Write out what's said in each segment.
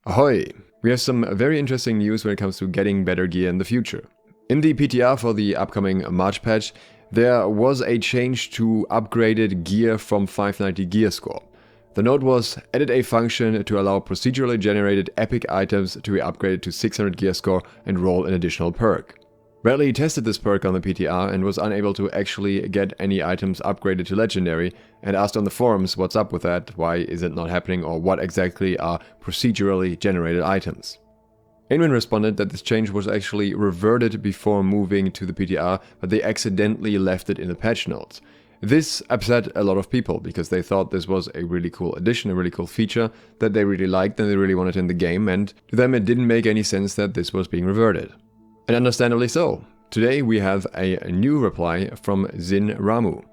Ahoy! We have some very interesting news when it comes to getting better gear in the future. In the PTR for the upcoming March patch, there was a change to upgraded gear from 590 gear score. The note was added a function to allow procedurally generated epic items to be upgraded to 600 gear score and roll an additional perk. Bradley tested this perk on the PTR and was unable to actually get any items upgraded to legendary, and asked on the forums what's up with that, why is it not happening, or what exactly are procedurally generated items. Inwin responded that this change was actually reverted before moving to the PTR, but they accidentally left it in the patch notes. This upset a lot of people because they thought this was a really cool addition, a really cool feature that they really liked and they really wanted in the game, and to them it didn't make any sense that this was being reverted. And understandably so. Today we have a new reply from Zin Ramu.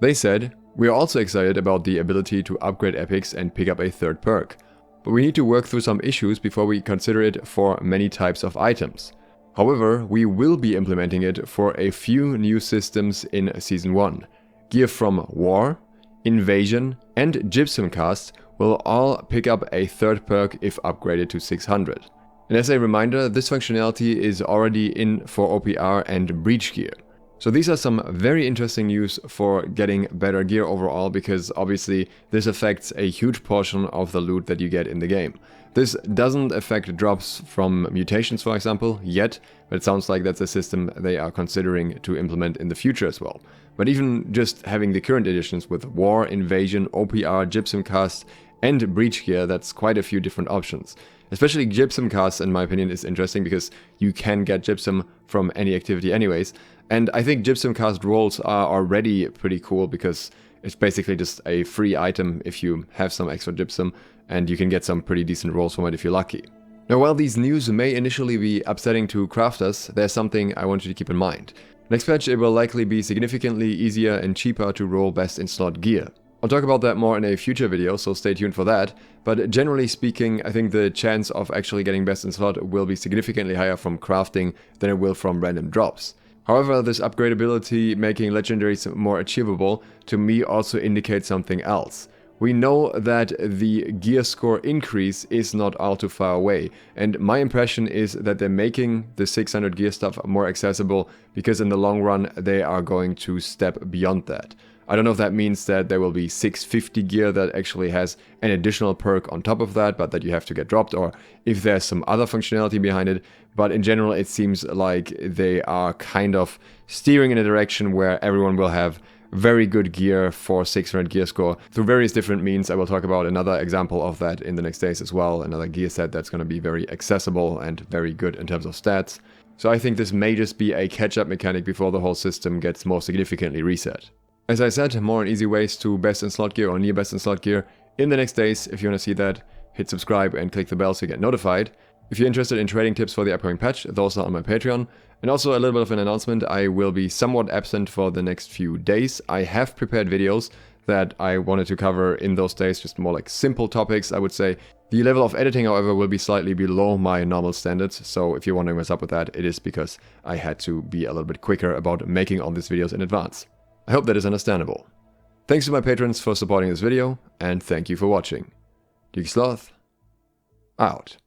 They said, "We are also excited about the ability to upgrade epics and pick up a third perk, but we need to work through some issues before we consider it for many types of items. However, we will be implementing it for a few new systems in Season 1. Gear from War, Invasion and Gypsum Cast will all pick up a third perk if upgraded to 600. And as a reminder, this functionality is already in for OPR and Breach gear. So these are some very interesting news for getting better gear overall, because obviously this affects a huge portion of the loot that you get in the game. This doesn't affect drops from mutations, for example, yet, but it sounds like that's a system they are considering to implement in the future as well. But even just having the current editions with War, Invasion, OPR, Gypsum Cast and Breach gear, that's quite a few different options. Especially Gypsum Cast, in my opinion, is interesting because you can get Gypsum from any activity anyways. And I think Gypsum Cast rolls are already pretty cool because it's basically just a free item if you have some extra Gypsum, and you can get some pretty decent rolls from it if you're lucky. Now, while these news may initially be upsetting to crafters, there's something I want you to keep in mind. Next patch it will likely be significantly easier and cheaper to roll best in slot gear. I'll talk about that more in a future video, so stay tuned for that, but generally speaking, I think the chance of actually getting best in slot will be significantly higher from crafting than it will from random drops. However, this upgradability making legendaries more achievable, to me also indicates something else. We know that the gear score increase is not all too far away, and my impression is that they're making the 600 gear stuff more accessible because in the long run they are going to step beyond that. I don't know if that means that there will be 650 gear that actually has an additional perk on top of that, but that you have to get dropped, or if there's some other functionality behind it. But in general, it seems like they are kind of steering in a direction where everyone will have very good gear for 600 gear score through various different means. I will talk about another example of that in the next days as well, another gear set that's going to be very accessible and very good in terms of stats. So I think this may just be a catch-up mechanic before the whole system gets more significantly reset. As I said, more on easy ways to best in slot gear or near best in slot gear in the next days. If you want to see that, hit subscribe and click the bell so you get notified. If you're interested in trading tips for the upcoming patch, those are on my Patreon. And also a little bit of an announcement, I will be somewhat absent for the next few days. I have prepared videos that I wanted to cover in those days, just more like simple topics, I would say. The level of editing, however, will be slightly below my normal standards, so if you're wondering what's up with that, it is because I had to be a little bit quicker about making all these videos in advance. I hope that is understandable. Thanks to my patrons for supporting this video, and thank you for watching. SLOTH, out.